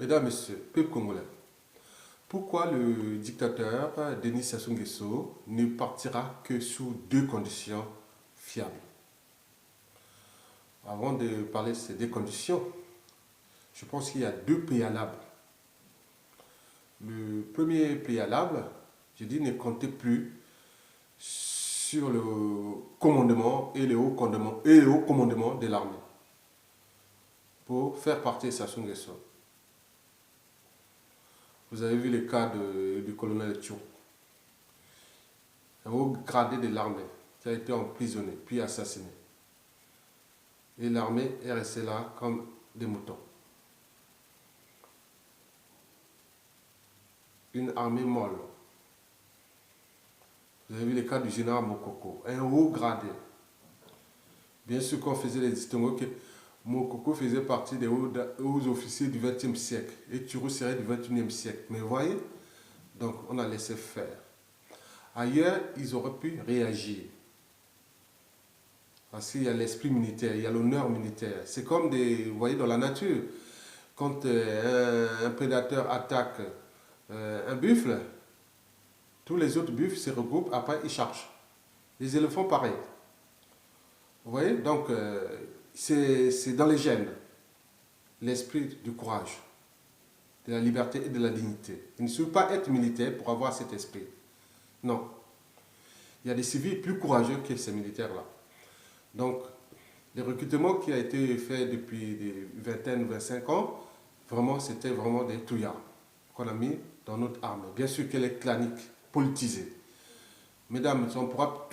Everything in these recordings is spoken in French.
Mesdames, Messieurs, peuple congolais, pourquoi le dictateur Denis Sassou Nguesso ne partira que sous deux conditions fiables? Avant de parler de ces deux conditions, je pense qu'il y a deux préalables. Le premier préalable, je dis, ne comptez plus sur le commandement et le haut commandement de l'armée pour faire partir Sassou Nguesso. Vous avez vu le cas du colonel Tchou, un haut gradé de l'armée qui a été emprisonné puis assassiné. Et l'armée est restée là comme des moutons. Une armée molle. Vous avez vu le cas du général Mokoko, un haut gradé. Bien sûr qu'on faisait les distinguos que Mokoko faisait partie des hauts officiers du XXe siècle et Tchou serait du XXIe siècle. Mais vous voyez, donc on a laissé faire. Ailleurs, ils auraient pu réagir. Parce qu'il y a l'esprit militaire, il y a l'honneur militaire. C'est comme vous voyez, dans la nature, quand un prédateur attaque un buffle, tous les autres buffles se regroupent, après ils chargent. Les éléphants, pareil. Vous voyez, donc c'est dans les gènes, l'esprit du courage, de la liberté et de la dignité. Il ne suffit pas être militaire pour avoir cet esprit. Non. Il y a des civils plus courageux que ces militaires-là. Donc, le recrutement qui a été fait depuis des vingtaines, 25 ans, vraiment, c'était vraiment des touillards qu'on a mis dans notre armée. Bien sûr qu'elle est clanique, politisée. Mesdames, on pourra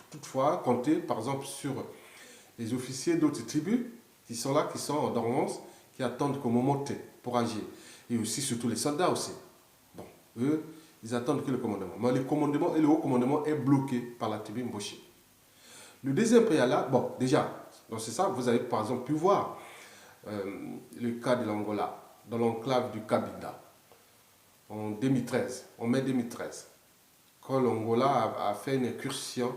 toutefois compter, par exemple, sur les officiers d'autres tribus qui sont là, qui sont en dormance, qui attendent qu'on monte pour agir. Et aussi, surtout les soldats aussi. Bon, eux, ils attendent que le commandement. Mais le commandement et le haut commandement est bloqué par la tribu Mboshi. Le deuxième préalable, bon, déjà, c'est ça, vous avez par exemple pu voir le cas de l'Angola, dans l'enclave du Cabinda, en 2013, en mai 2013, quand l'Angola a fait une incursion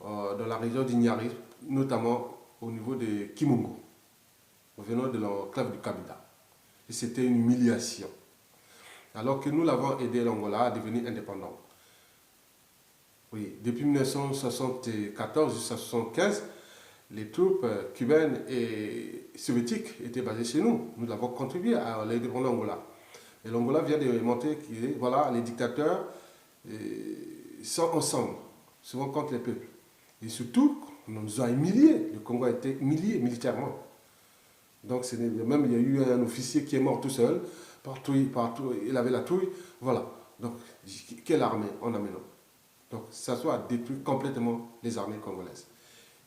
dans la région d'Ignari, notamment au niveau de Kimungo, venant de l'enclave du Cabinda. Et c'était une humiliation. Alors que nous l'avons aidé l'Angola à devenir indépendant. Oui, depuis 1974 jusqu'à 1975, les troupes cubaines et soviétiques étaient basées chez nous. Nous avons contribué à l'indépendance de l'Angola. Et l'Angola vient de montrer que voilà, les dictateurs sont ensemble, souvent contre les peuples. Et surtout, on nous a humiliés. Le Congo a été humilié militairement. Donc, même il y a eu un officier qui est mort tout seul, partout, il avait la trouille. Voilà. Donc, quelle armée on a maintenant? Donc, ça soit détruit complètement les armées congolaises.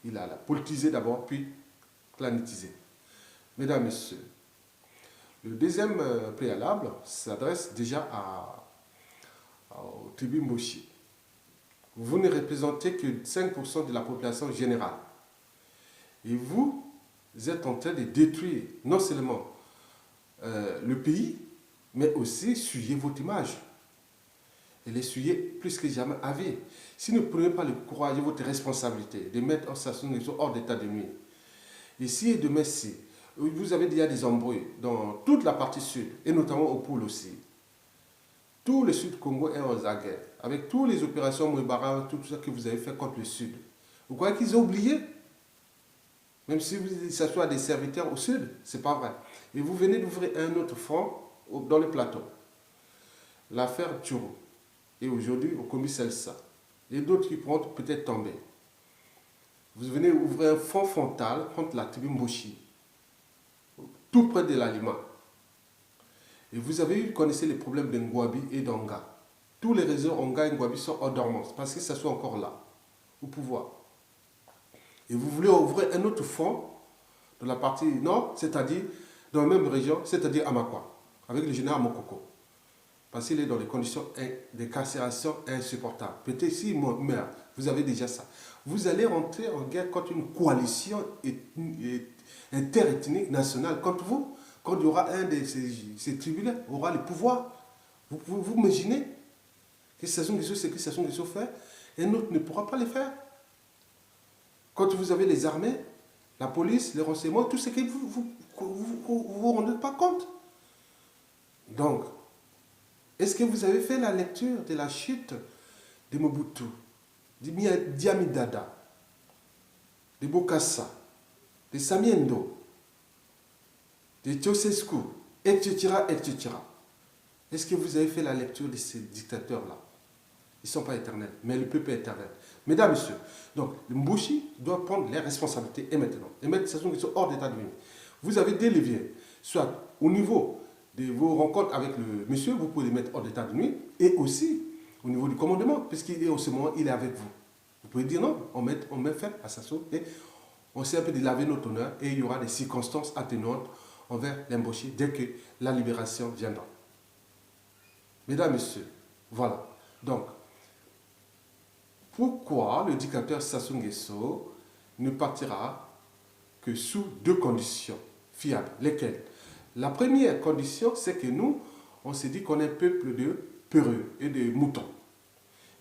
Il a politisé d'abord, puis clanitisé. Mesdames, Messieurs, le deuxième préalable s'adresse déjà au tribu Mboshi. Vous ne représentez que 5% de la population générale. Et vous êtes en train de détruire non seulement le pays, mais aussi souiller votre image. Et les suyer plus que jamais à vie. Si vous ne prenez pas le courage et votre responsabilité de mettre Sassou Nguesso hors d'état de nuire, ici et demain, si vous avez déjà des embrouilles dans toute la partie sud, et notamment au pôle aussi, tout le sud Congo est aux aguets, avec toutes les opérations Mouébara, tout ça que vous avez fait contre le sud. Vous croyez qu'ils ont oublié? Même si ça soit des serviteurs au sud, c'est pas vrai. Et vous venez d'ouvrir un autre front dans le plateau. L'affaire Tchourou. Et aujourd'hui, au commis Selsa. Et d'autres qui pourront peut-être tomber. Vous venez ouvrir un front frontal contre la tribu Mboshi, tout près de l'Alima. Et vous connaissez les problèmes de Ngwabi et d'Onga. Tous les réseaux Onga et Ngwabi sont en dormance, parce que ça soit encore là, au pouvoir. Et vous voulez ouvrir un autre front dans la partie nord, c'est-à-dire dans la même région, c'est-à-dire Amakwa, avec le général Mokoko. Parce qu'il est dans les conditions de carcération insupportables. Peut-être si moi, mère, vous avez déjà ça. Vous allez rentrer en guerre contre une coalition interethnique nationale contre vous. Quand il y aura un de ces tribunaux, aura le pouvoir. Vous imaginez que Sassou Nguesso, c'est que Sassou Nguesso fait, et un autre ne pourra pas le faire. Quand vous avez les armées, la police, les renseignements, tout ce que vous ne vous rendez pas compte. Donc, est-ce que vous avez fait la lecture de la chute de Mobutu, de Diami Dada, de Bokassa, de Samiendo, de Ceausescu, etc., etc. Est-ce que vous avez fait la lecture de ces dictateurs-là? Ils ne sont pas éternels, mais le peuple est éternel. Mesdames, Messieurs, donc le Mbushi doit prendre les responsabilités et maintenant. Et mettre ces gens qui sont hors d'état de vie. Vous avez des leviers, soit au niveau de vos rencontres avec le monsieur, vous pouvez les mettre hors d'état de nuit, et aussi au niveau du commandement, puisqu'il est en ce moment, il est avec vous. Vous pouvez dire non, on met fin à Sassou et on sait un peu de laver notre honneur et il y aura des circonstances atténuantes envers l'embauché dès que la libération viendra. Mesdames, Messieurs, voilà. Donc, pourquoi le dictateur Sassou Nguesso ne partira que sous deux conditions fiables? Lesquelles? La première condition, c'est que nous, on s'est dit qu'on est un peuple de peureux et de moutons.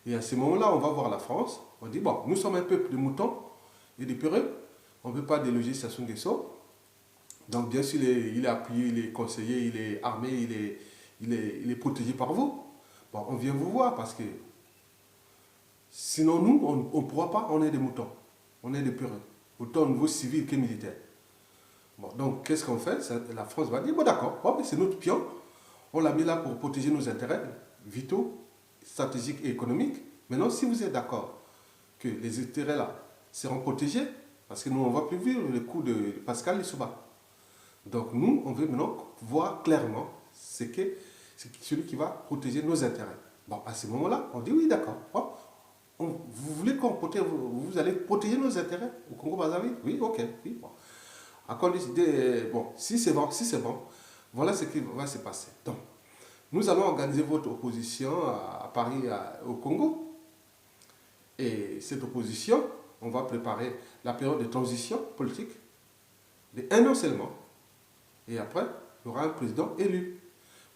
Et à ce moment-là, on va voir la France, on dit, bon, nous sommes un peuple de moutons et de peureux, on ne peut pas déloger Sassou Nguesso. Donc, bien sûr, il est appuyé, il est conseillé, il est armé, il est protégé par vous. Bon, on vient vous voir parce que sinon, nous, on ne pourra pas, on est des moutons, on est des peureux, autant au niveau civil que militaire. Bon, donc, qu'est-ce qu'on fait? La France va dire, bon d'accord, bon, c'est notre pion, on l'a mis là pour protéger nos intérêts vitaux, stratégiques et économiques. Maintenant, si vous êtes d'accord que les intérêts là seront protégés, parce que nous, on ne va plus vivre le coup de Pascal Lissouba. Donc, nous, on veut maintenant voir clairement c'est celui qui va protéger nos intérêts. Bon, à ce moment-là, on dit oui, d'accord. Bon, vous voulez qu'on protège, vous allez protéger nos intérêts au Congo-Brazzaville? Oui, ok. Oui, bon. À condition bon, si c'est bon, voilà ce qui va se passer. Donc, nous allons organiser votre opposition à Paris, au Congo. Et cette opposition, on va préparer la période de transition politique de 1 an seulement. Et après, il y aura un président élu.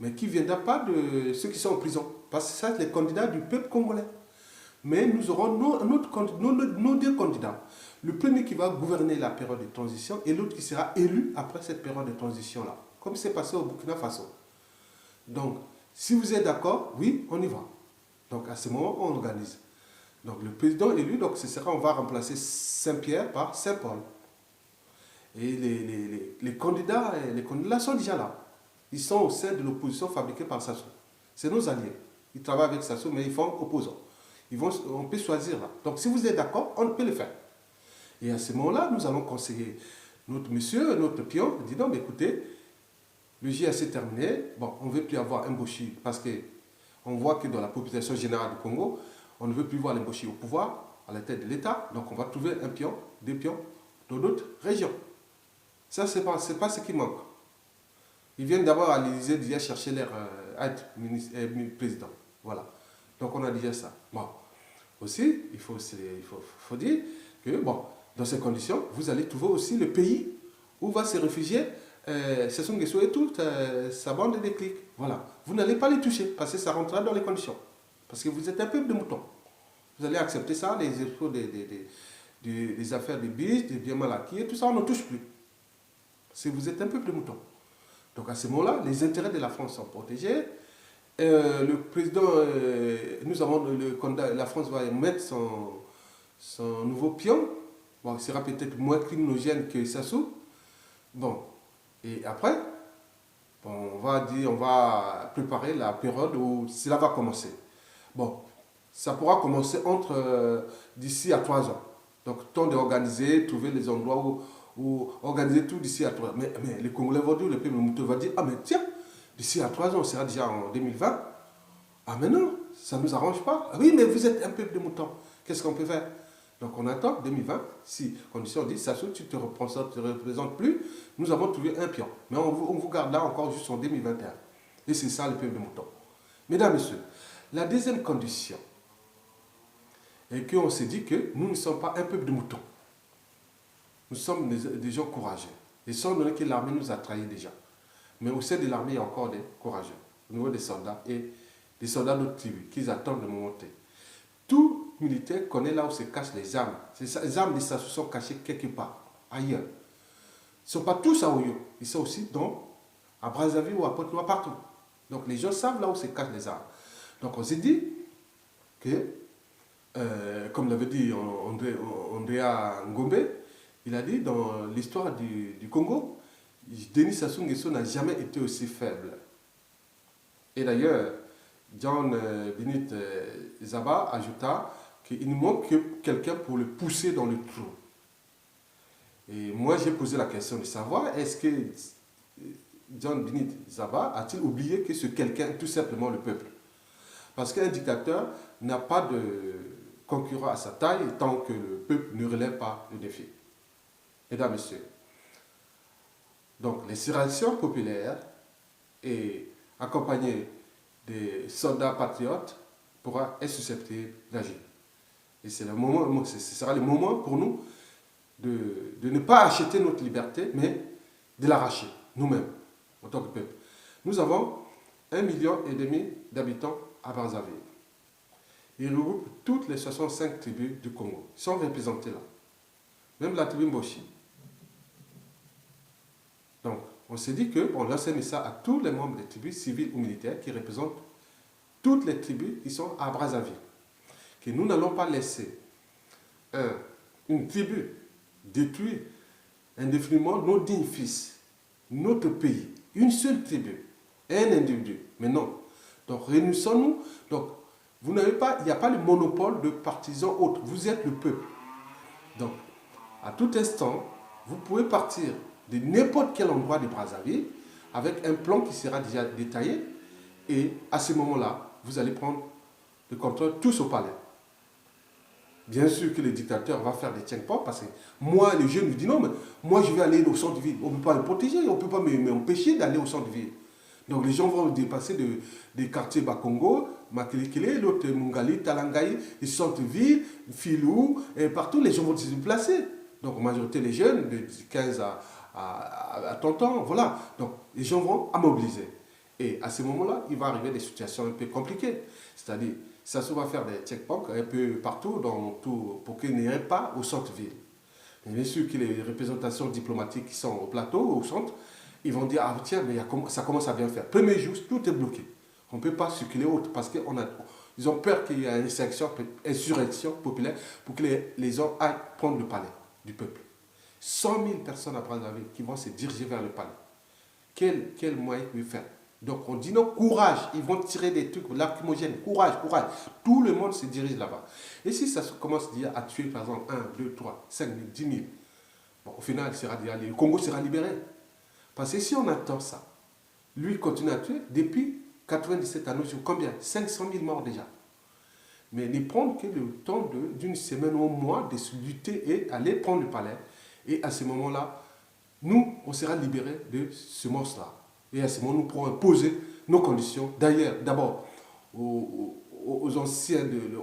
Mais qui ne viendra pas de ceux qui sont en prison. Parce que ça, c'est les candidats du peuple congolais. Mais nous aurons nos deux candidats. Le premier qui va gouverner la période de transition et l'autre qui sera élu après cette période de transition-là. Comme c'est passé au Burkina Faso. Donc, si vous êtes d'accord, oui, on y va. Donc, à ce moment, on organise. Donc, le président élu, donc, on va remplacer Saint-Pierre par Saint-Paul. Et les candidats sont déjà là. Ils sont au sein de l'opposition fabriquée par Sassou. C'est nos alliés. Ils travaillent avec Sassou, mais ils font opposants. On peut choisir là. Donc, si vous êtes d'accord, on peut le faire. Et à ce moment-là, nous allons conseiller notre monsieur, notre pion, dit non, mais écoutez, le GIA s'est terminé. Bon, on ne veut plus avoir un Mbushi parce qu'on voit que dans la population générale du Congo, on ne veut plus voir l'Mbushi au pouvoir, à la tête de l'État. Donc, on va trouver un pion, deux pions dans d'autres régions. Ça, ce n'est pas ce qui manque. Ils viennent d'abord à l'Élysée déjà chercher leur président. Voilà. Donc, on a déjà ça. Bon. Aussi, il faut dire que, bon, dans ces conditions, vous allez trouver aussi le pays où va se réfugier Sassou Nguesso et toute sa bande de clics. Voilà. Vous n'allez pas les toucher parce que ça rentrera dans les conditions. Parce que vous êtes un peuple de moutons. Vous allez accepter ça, les expos des affaires des biches, des biens mal acquis, et tout ça, on ne touche plus. Parce que vous êtes un peuple de moutons. Donc à ce moment-là, les intérêts de la France sont protégés. Le président, la France va mettre son nouveau pion. Bon, il sera peut-être moins criminogène que Sassou. Bon, et après, bon, on va préparer la période où cela va commencer. Bon, ça pourra commencer d'ici à 3 ans. Donc, temps d'organiser, trouver les endroits où organiser tout d'ici à 3 ans. Mais les Congolais vont dire, le peuple Mouteux va dire, ah mais tiens, d'ici à 3 ans, on sera déjà en 2020. Ah mais non, ça ne nous arrange pas. Ah, oui, mais vous êtes un peuple de moutons. Qu'est-ce qu'on peut faire? Donc on attend 2020. Si condition dit, Sassou, tu ne te représentes plus, nous avons trouvé un pion. Mais on vous garde là encore jusqu'en 2021. Et c'est ça le peuple de moutons. Mesdames, Messieurs, la deuxième condition est qu'on s'est dit que nous ne sommes pas un peuple de moutons. Nous sommes des gens courageux. Et sans donner que l'armée nous a trahis déjà. Mais au sein de l'armée, il y a encore des courageux. Au niveau des soldats et des soldats d'autres tribus qui attendent de monter. Tout militaire connaît là où se cachent les armes. Les armes de Sassou sont cachées quelque part, ailleurs. Ils ne sont pas tous à Oyo. Ils sont aussi à Brazzaville ou à Pointe-Noire, partout. Donc les gens savent là où se cachent les armes. Donc on s'est dit que, comme l'avait dit Andrea Ngombe, il a dit dans l'histoire du Congo, Denis Sassou Nguesso n'a jamais été aussi faible. Et d'ailleurs, John Binit Zaba ajouta qu'il ne manque que quelqu'un pour le pousser dans le trou. Et moi, j'ai posé la question de savoir, est-ce que John Binit Zaba a-t-il oublié que ce quelqu'un est tout simplement le peuple? Parce qu'un dictateur n'a pas de concurrent à sa taille tant que le peuple ne relève pas le défi. Mesdames, Messieurs, donc les insurrections populaires et accompagnées des soldats patriotes pourra être susceptible d'agir. Et c'est le moment, ce sera le moment pour nous de ne pas acheter notre liberté, mais de l'arracher, nous-mêmes, en tant que peuple. Nous avons 1,5 million d'habitants à Brazzaville. Ils regroupent toutes les 65 tribus du Congo. Ils sont représentés là. Même la tribu Mboshi. Donc, on s'est dit qu'on enseigne ça à tous les membres des tribus civiles ou militaires qui représentent toutes les tribus qui sont à Brazzaville. Que nous n'allons pas laisser une tribu détruire indéfiniment nos dignes fils, notre pays, une seule tribu, un individu. Mais non. Donc, réunissons-nous. Donc, vous n'avez pas, il n'y a pas le monopole de partisans autres. Vous êtes le peuple. Donc, à tout instant, vous pouvez partir de n'importe quel endroit de Brazzaville avec un plan qui sera déjà détaillé. Et à ce moment-là, vous allez prendre le contrôle tous au palais. Bien sûr que le dictateur va faire des checkpoints parce que moi, les jeunes me disent non, mais moi je vais aller au centre de ville. On ne peut pas me protéger, on ne peut pas m'empêcher d'aller au centre de ville. Donc les gens vont dépasser des quartiers Bakongo, Makilikile, l'autre Mungali, Talangaï, les centres-villes, Filou, et partout les gens vont se déplacer. Donc en majorité les jeunes de 15 à 30 ans, voilà. Donc les gens vont à mobiliser. Et à ce moment-là, il va arriver des situations un peu compliquées. C'est-à-dire, ça se va faire des checkpoints un peu partout, pour qu'ils n'aient pas au centre-ville. Bien sûr que les représentations diplomatiques qui sont au plateau, au centre, ils vont dire, ah tiens, mais ça commence à bien faire. Premier jour, tout est bloqué. On ne peut pas circuler autre parce qu'ils ont peur qu'il y ait une insurrection populaire pour que les gens aillent prendre le palais du peuple. 100 000 personnes à Brazzaville qui vont se diriger vers le palais. Quel moyen ils peuvent faire? Donc on dit non, courage, ils vont tirer des trucs lacrymogènes, courage, courage. Tout le monde se dirige là-bas. Et si ça commence à tuer par exemple 1, 2, 3, 5 000, 10 000, bon, au final, le Congo sera libéré. Parce que si on attend ça, lui continue à tuer depuis 97 à nos jours. Combien? 500 000 morts déjà. Mais ne prendre que le temps d'une semaine ou un mois de se lutter et aller prendre le palais. Et à ce moment-là, nous, on sera libérés de ce monstre-là. Et à ce moment, nous pourrons imposer nos conditions. D'ailleurs, d'abord, aux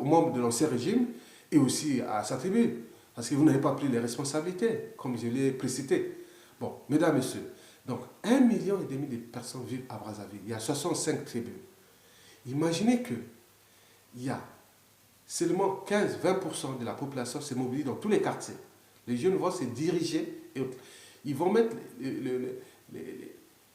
membres de l'ancien régime et aussi à sa tribu. Parce que vous n'avez pas pris les responsabilités, comme je l'ai précité. Bon, mesdames, messieurs, donc 1,5 million de personnes vivent à Brazzaville. Il y a 65 tribus. Imaginez qu'il y a seulement 15-20% de la population qui se mobilise dans tous les quartiers. Les jeunes vont se diriger et ils vont mettre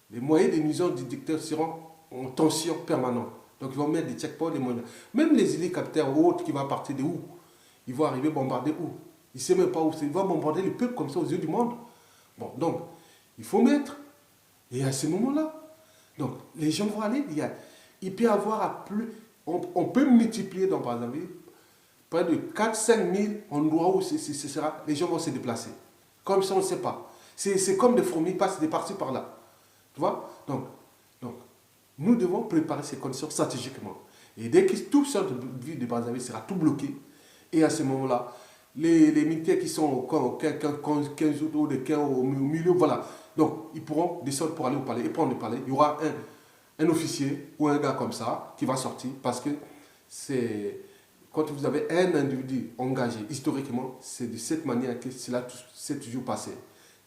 les moyens de nuisance du dictateur seront en tension permanente. Donc ils vont mettre des checkpoints, des moyens. Même les hélicoptères ou autres qui vont partir de où? Ils vont arriver bombarder où? Ils ne savent même pas où c'est. Ils vont bombarder le peuple comme ça aux yeux du monde. Bon, donc, il faut mettre. Et à ce moment-là, donc, les gens vont aller. Il peut y avoir à plus. On peut multiplier dans Brazzaville près de 4-5 000 endroits où les gens vont se déplacer. Comme ça, on ne sait pas. C'est comme des fourmis passent de par-ci par-là. Tu vois? Donc, nous devons préparer ces conditions stratégiquement. Et dès que tout centre de ville de Brazzaville sera tout bloqué, et à ce moment-là, les militaires qui sont 15 ou de 15 au milieu, voilà. Donc, ils pourront descendre pour aller au palais et prendre le palais. Il y aura un officier ou un gars comme ça qui va sortir parce que c'est... Quand vous avez un individu engagé, historiquement, c'est de cette manière que cela s'est toujours passé.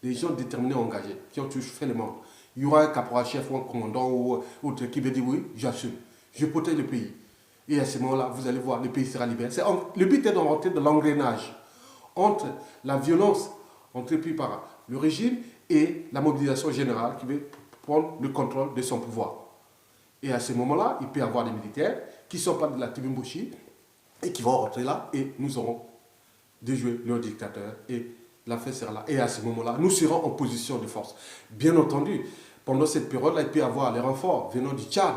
Les gens déterminés, engagés, qui ont toujours fait le monde. Il y aura un caporal-chef ou un commandant ou autre qui va dire oui, j'assume, je protège le pays. Et à ce moment-là, vous allez voir, le pays sera libéré. Le but est de rentrer dans l'engrenage entre la violence entreprise par le régime et la mobilisation générale qui veut prendre le contrôle de son pouvoir. Et à ce moment-là, il peut y avoir des militaires qui ne sont pas de la Tibimbushi et qui vont rentrer là et nous aurons déjoué leur dictateur et la fin sera là. Et à ce moment-là, nous serons en position de force. Bien entendu, pendant cette période-là, il peut y avoir les renforts venant du Tchad.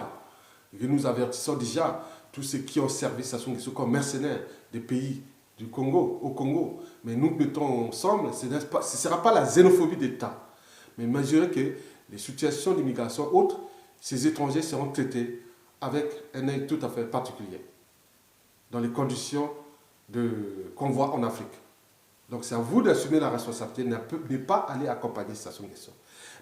Et nous avertissons déjà tous ceux qui ont servi Sassou Nguesso comme mercenaires des pays du Congo, au Congo. Mais nous mettons ensemble, ce ne sera pas la xénophobie d'État. Mais mesurer que les situations d'immigration autres, ces étrangers seront traités avec un œil tout à fait particulier, dans les conditions qu'on voit en Afrique. Donc c'est à vous d'assumer la responsabilité, ne pas aller accompagner Sassou Nguesso.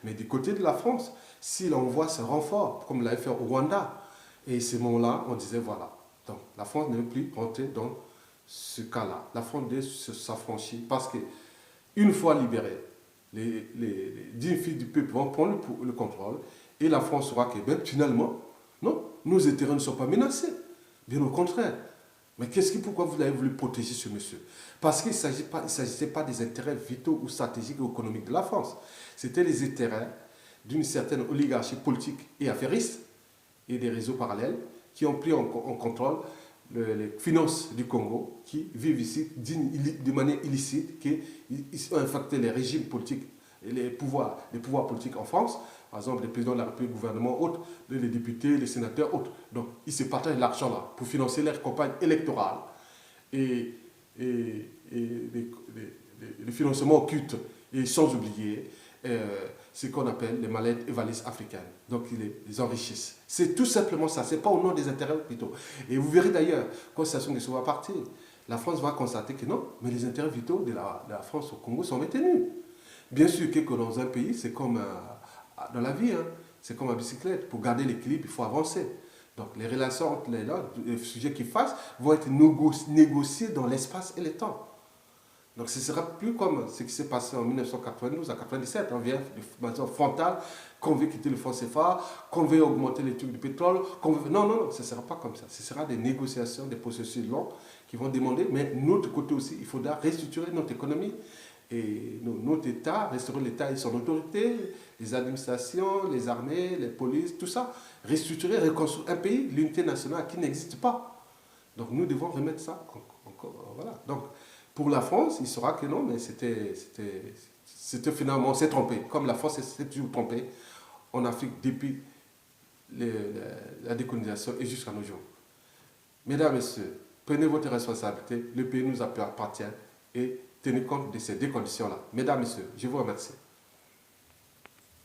Mais du côté de la France, si l'on voit ce renfort, comme l'avait fait au Rwanda, et à ce moment-là, on disait voilà. Donc la France ne veut plus rentrer dans ce cas-là. La France doit s'affranchir parce qu'une fois libérée, les dignes filles du peuple vont prendre le contrôle et la France saura que ben, finalement, non, nos intérêts ne sont pas menacés. Bien au contraire. Mais pourquoi vous avez voulu protéger ce monsieur? Parce qu'il ne s'agissait pas des intérêts vitaux ou stratégiques ou économiques de la France. C'était les intérêts d'une certaine oligarchie politique et affairiste et des réseaux parallèles qui ont pris en contrôle les finances du Congo, qui vivent ici de manière illicite, qui ont infecté les régimes politiques et les pouvoirs politiques en France, par exemple les présidents de la République, le gouvernement, autres, les députés, les sénateurs, autres. Donc ils se partagent l'argent là pour financer leur campagne électorale et les financements occultes, et sans oublier ce qu'on appelle les mallettes et valises africaines. Donc ils les enrichissent. C'est tout simplement ça, ce n'est pas au nom des intérêts vitaux. Et vous verrez d'ailleurs, quand Sassou Nguesso va partir, la France va constater que non, mais les intérêts vitaux de la France au Congo sont maintenus. Bien sûr que dans un pays, c'est comme dans la vie, hein, c'est comme la bicyclette. Pour garder l'équilibre, il faut avancer. Donc les relations entre les sujets qui fassent vont être négociés dans l'espace et le temps. Donc ce ne sera plus comme ce qui s'est passé en 1992 à 1997. On vient de façon frontale, qu'on veut quitter le franc CFA, qu'on veut augmenter les trucs du pétrole. Non, non, non, ce ne sera pas comme ça. Ce sera des négociations, des processus longs qui vont demander, mais de notre côté aussi, il faudra restructurer notre économie. Et notre État, restaurer l'État et son autorité, les administrations, les armées, les polices, tout ça. Restructurer, reconstruire un pays, l'unité nationale qui n'existe pas. Donc nous devons remettre ça encore. Voilà. Donc pour la France, il saura que non, mais c'était finalement, on s'est trompé. Comme la France s'est toujours trompée en Afrique depuis la décolonisation et jusqu'à nos jours. Mesdames et messieurs, prenez votre responsabilité, le pays nous appartient et tenez compte de ces deux conditions-là. Mesdames et messieurs, je vous remercie.